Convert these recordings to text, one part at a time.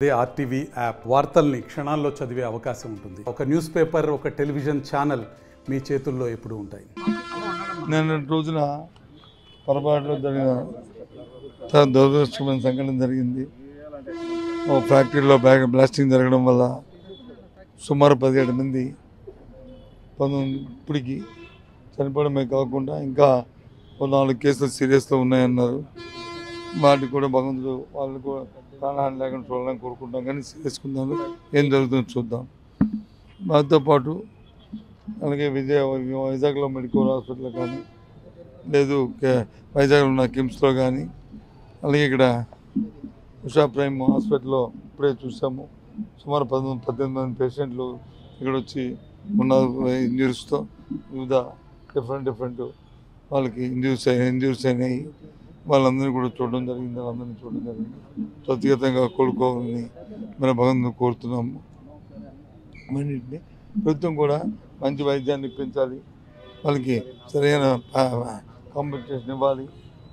అదే RTV app వార్తల్ని క్షణాల్లో చదివే అవకాశం ఉంటుంది. ఒక న్యూస్ పేపర్, ఒక టెలివిజన్ ఛానల్ మీ చేతుల్లో ఎప్పుడూ ఉంటాయి. నేను రోజున పొరపాటులో జరిగిన దురదృష్టమైన సంఘటన జరిగింది. ఓ ఫ్యాక్టరీలో బ్లాస్టింగ్ జరగడం వల్ల సుమారు 17 మంది ఇప్పటికి చనిపోవడమే కాకుండా ఇంకా 4 కేసులు సీరియస్గా ఉన్నాయన్నారు. వాటికి కూడా భగవంతుడు వాళ్ళు కూడా ప్రాణాలు లేకుండా చూడాలని కోరుకుంటాం. కానీ సీరియస్కుందాం, ఏం జరుగుతుందో చూద్దాం. దాంతో పాటు అలాగే వైజాగ్లో మెడికల్ హాస్పిటల్ కానీ, లేదు వైజాగ్లో ఉన్న కిమ్స్లో కానీ, అలాగే ఇక్కడ ఉషా ప్రైమ్ హాస్పిటల్లో ఇప్పుడే చూసాము. సుమారు 18 మంది పేషెంట్లు ఇక్కడ వచ్చి ఉన్న ఇంజురీస్తో వివిధ డిఫరెంట్ వాళ్ళకి ఇంజూరీస్ అయినాయి. వాళ్ళందరినీ కూడా చూడడం జరిగింది. వ్యక్తిగతంగా కోలుకోవాలని మన భగవంతుని కోరుతున్నాము. అన్నింటినీ ప్రభుత్వం కూడా మంచి వైద్యాన్ని ఇప్పించాలి, వాళ్ళకి సరైన కాంపెన్సేషన్ ఇవ్వాలి.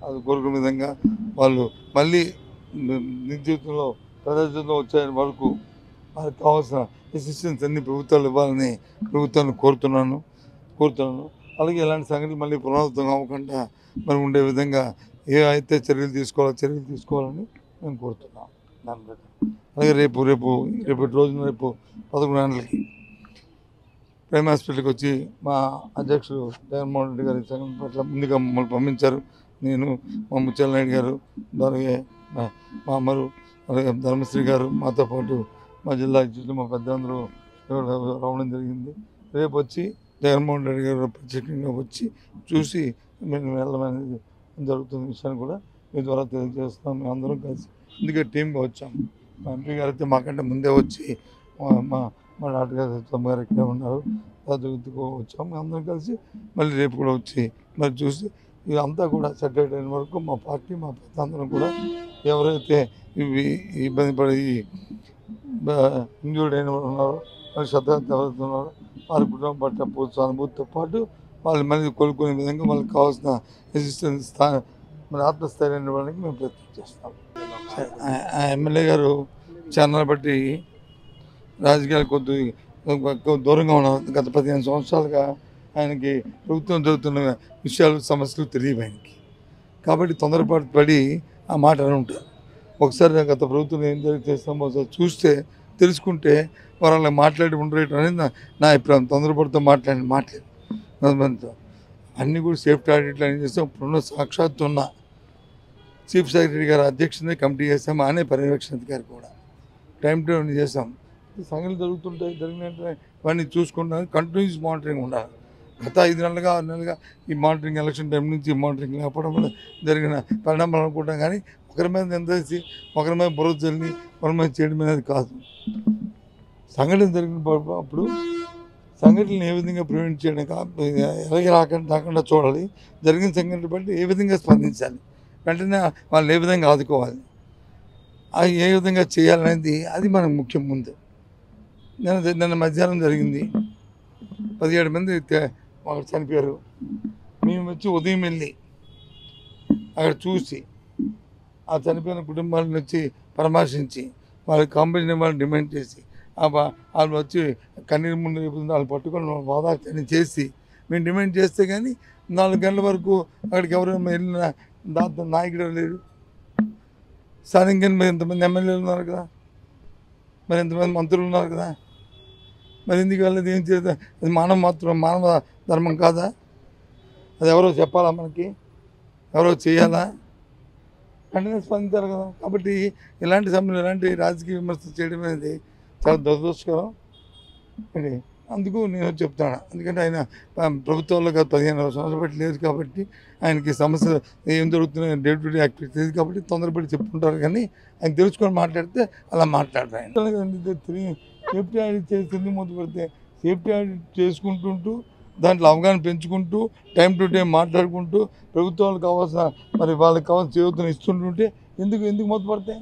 అది కోరుకునే విధంగా వాళ్ళు మళ్ళీ జీవితంలో ప్రదర్శనలో వచ్చే వరకు వాళ్ళకి కావాల్సిన అసిస్టెన్స్ అన్ని ప్రభుత్వాలు ఇవ్వాలని ప్రభుత్వాన్ని కోరుతున్నాను. అలాగే ఇలాంటి సంఘటనలు మళ్ళీ పునరావృతం అవ్వకుండా మనం ఉండే విధంగా ఏ అయితే చర్యలు తీసుకోవాలని మేము కోరుతున్నాం. దాని బట్టి అలాగే రేపటి రోజున రేపు 11 గంటలకి ప్రైమ్ హాస్పిటల్కి వచ్చి మా అధ్యక్షుడు జగన్మోహన్ రెడ్డి గారి సంఘటన పట్ల ముందుగా మమ్మల్ని పంపించారు. నేను, మా ముత్యాల నాయుడు గారు, అలాగే మా అమ్మరు, అలాగే ధర్మశ్రీ గారు, మాతో పాటు మా జిల్లా అధ్యక్షులు, మా పెద్దలందరూ రావడం జరిగింది. రేపు వచ్చి జగన్మోహన్ రెడ్డి గారు ప్రత్యేకంగా వచ్చి చూసి మేము వెళ్ళమనేది జరుగుతున్న విషయాన్ని కూడా మీ ద్వారా తెలియజేస్తున్నాం. మేము అందరం కలిసి అందుకే టీమ్గా వచ్చాము. మా ఎంపీ గారు అయితే మాకంటే ముందే వచ్చి మా డాక్టర్ గారు సత్యం గారు ఇక్కడే ఉన్నారు, వచ్చాము. మేము అందరం కలిసి మళ్ళీ రేపు కూడా వచ్చి మరి చూసి ఇదంతా కూడా సెటిల్ అయిన వరకు మా పార్టీ, మా పెద్దందరం కూడా ఎవరైతే ఇబ్బంది పడి ఇంజూర్డ్ అయిన వాళ్ళు ఉన్నారో, మరి శ్రద్ధ ఎవరైతే ఉన్నారో వారి కుటుంబం పట్ల పూర్తి అనుభూతితో పాటు వాళ్ళు మళ్ళీ కోలుకునే విధంగా వాళ్ళకి కావాల్సిన అసిస్టెన్స్ మన ఆత్మస్థైర్యాన్ని ఇవ్వడానికి మేము ప్రయత్నం చేస్తాం. ఎమ్మెల్యే గారు ఛానల్ బట్టి రాజకీయాలు కొద్దిగా దూరంగా ఉన్నారు. గత 15 సంవత్సరాలుగా ఆయనకి ప్రభుత్వం జరుగుతున్న విషయాలు, సమస్యలు తెలియవు ఆయనకి. కాబట్టి తొందరపాటు పడి ఆ మాట అని ఉంటారు. ఒకసారి గత ప్రభుత్వం ఏం చేస్తామో ఒకసారి చూస్తే తెలుసుకుంటే వాళ్ళ మాట్లాడి ఉండరేయటం అనేది నా అభిప్రాయం. తొందరపడితో మాట్లాడు అన్నీ కూడా సేఫ్టీ ఆడిట్లు అని చేస్తాం. ఇప్పుడున్న సాక్షాత్తు ఉన్న చీఫ్ సెక్రటరీ గారు అధ్యక్షతనే కమిటీ చేస్తాం. ఆయనే పర్యవేక్షణ అధికారి కూడా టైం టు టైం చేస్తాం. సంఘటనలు జరుగుతుంటాయి, జరిగినట్టు ఇవన్నీ చూసుకుంటాం. కంటిన్యూస్ మానిటరింగ్ ఉండాలి. గత 5 నెలలుగా 6 నెలలుగా ఈ మానిటరింగ్, ఎలక్షన్ టైం నుంచి మానిటరింగ్ లేకపోవడం వల్ల జరిగిన పరిణామాలు అనుకుంటాం. కానీ ఒకరి మీద ఎంతేసి ఒకరి మీద బుర్ర చల్లి ఒకరి మీద చేయడం అనేది కాదు. సంఘటన జరిగినప్పుడు సంఘటనలు ఏ విధంగా ప్రివెంట్ చేయడం, ఎలాగే రాకుండా చూడాలి. జరిగిన సంఘటన బట్టి ఏ విధంగా స్పందించాలి, వెంటనే వాళ్ళు ఏ విధంగా ఆదుకోవాలి, అది ఏ విధంగా చేయాలనేది అది మనకు ముఖ్యం. ముందు నిన్న మధ్యాహ్నం జరిగింది, 17 మంది అక్కడ చనిపోయారు. మేము వచ్చి ఉదయం వెళ్ళి అక్కడ చూసి ఆ చనిపోయిన కుటుంబాలను వచ్చి పరామర్శించి వాళ్ళకి కాంపెన్సేషన్ ఇవ్వాలని డిమాండ్ చేసి వాళ్ళు వచ్చి కన్నీరు ముందు వాళ్ళు పట్టుకొని వాదాన్ని చేసి మేము డిమాండ్ చేస్తే కానీ 4 గంటల వరకు అక్కడికి ఎవరైనా వెళ్ళిన దాంతో నాయకుడు లేరు. స్థానికంగా మరి ఎంతమంది ఎమ్మెల్యేలు ఉన్నారు కదా, మరి ఎంతమంది మంత్రులు ఉన్నారు కదా, మరి ఎందుకు వెళ్ళదు? ఏం చేద్దాం? అది మానవ ధర్మం కాదా? అది ఎవరో చెప్పాలా, మనకి ఎవరో చేయాలా? వెంటనే స్పందించాలి కదా. కాబట్టి ఇలాంటి సమయంలో ఇలాంటి రాజకీయ విమర్శలు చేయడం అనేది చాలా దురదృష్టకరం. అందుకు నేను చెప్తాను. ఎందుకంటే ఆయన ప్రభుత్వంలో 15 సంవత్సరాలు బట్టి లేదు కాబట్టి ఆయనకి సమస్య ఏం జరుగుతున్నాయి, డే టు డే యాక్టివిటీ లేదు కాబట్టి తొందరపడి చెప్పుకుంటారు. కానీ ఆయన తెలుసుకొని మాట్లాడితే అలా మాట్లాడరు. ఆయన సేఫ్టీ ఆడిట్ చేస్తుంది మొదలుపెడితే సేఫ్టీ ఆడిట్ చేసుకుంటుంటూ దాంట్లో అవగాహన పెంచుకుంటూ టైం టు టైం మాట్లాడుకుంటూ ప్రభుత్వాలకు కావాల్సిన మరి వాళ్ళకి కావాల్సిన చేయూతను ఇస్తుంటుంటే ఎందుకు మొదలుపడతాయి?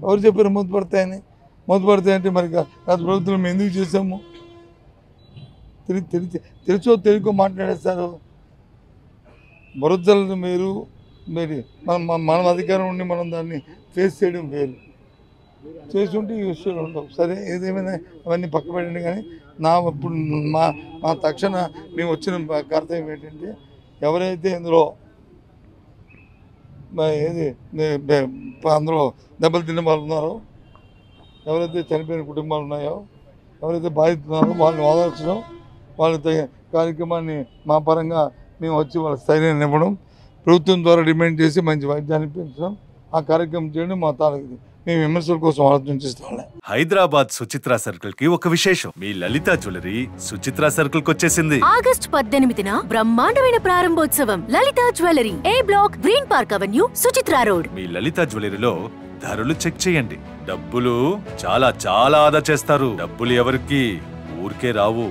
ఎవరు చెప్పారు మొదలుపడతాయని? మొదలుపడతాయంటే మరి గత ప్రభుత్వం మేము ఎందుకు చేసాము? తెలుసో మాట్లాడేస్తారు. బురదలు మీరు మన అధికారం ఉండి మనం దాన్ని ఫేస్ చేయడం వేరు. చేసి ఉంటే ఈ విషయాలు ఉండవు. సరే ఏదేమైనా అవన్నీ పక్క పెట్టండి. కానీ ఇప్పుడు మా తక్షణ మేము వచ్చిన కర్తవ్యం ఏంటంటే ఎవరైతే ఇందులో అందులో దెబ్బలు తిన్న వాళ్ళు ఉన్నారో, ఎవరైతే చనిపోయిన కుటుంబాలు ఉన్నాయో, ఎవరైతే బాధితులు ఉన్నారో వాళ్ళని ఓదార్చడం, వాళ్ళ కార్యక్రమాన్ని మా పరంగా మేము వచ్చి వాళ్ళ స్థైర్యాన్ని ఇవ్వడం, ప్రభుత్వం ద్వారా డిమాండ్ చేసి మంచి వైద్యాన్ని పెంచడం, ఆ కార్యక్రమం చేయడం మా తాలూకు. మేము విమర్శల కోసం ఆలోచించాం. హైదరాబాద్ సుచిత్ర సర్కిల్ కి ఒక విశేషం. మీ లలిత జ్యువెలరీ సుచిత్ర సర్కిల్ కి వచ్చేసింది. ఆగస్ట్ 18న బ్రహ్మాండమైన ప్రారంభోత్సవం. Lalitha jewellery, A block, green park avenue, Suchitra road. మీ లలిత జ్యువెలరీలో ధరలు చెక్ చేయండి. డబ్బులు చాలా చాలా ఆదా చేస్తారు. డబ్బులు ఎవరికి ఊరికే రావు.